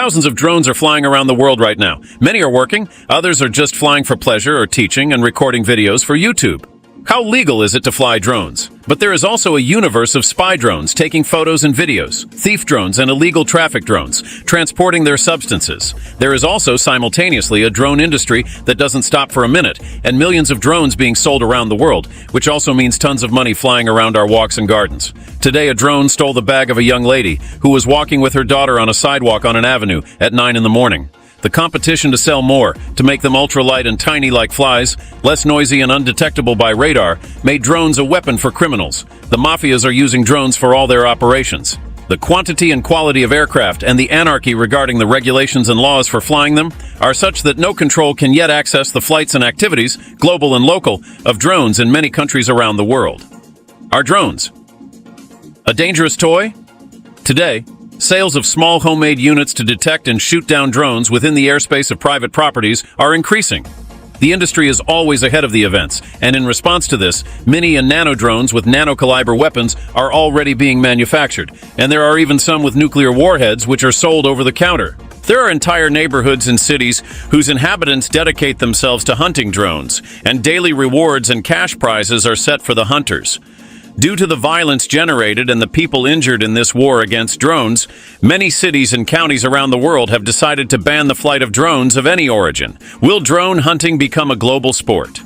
Thousands of drones are flying around the world right now. Many are working, others are just flying for pleasure or teaching and recording videos for YouTube. How legal is it to fly drones? But there is also a universe of spy drones taking photos and videos, thief drones and illegal traffic drones, transporting their substances. There is also simultaneously a drone industry that doesn't stop for a minute, and millions of drones being sold around the world, which also means tons of money flying around our walks and gardens. Today, a drone stole the bag of a young lady who was walking with her daughter on a sidewalk on an avenue at 9 in the morning. The competition to sell more, to make them ultralight and tiny like flies, less noisy and undetectable by radar, made drones a weapon for criminals. The mafias are using drones for all their operations. The quantity and quality of aircraft and the anarchy regarding the regulations and laws for flying them are such that no control can yet access the flights and activities, global and local, of drones in many countries around the world. Are drones a dangerous toy? Today, sales of small homemade units to detect and shoot down drones within the airspace of private properties are increasing. The industry is always ahead of the events, and in response to this, mini and nano drones with nano-caliber weapons are already being manufactured, and there are even some with nuclear warheads which are sold over the counter. There are entire neighborhoods and cities whose inhabitants dedicate themselves to hunting drones, and daily rewards and cash prizes are set for the hunters. Due to the violence generated and the people injured in this war against drones, many cities and counties around the world have decided to ban the flight of drones of any origin. Will drone hunting become a global sport?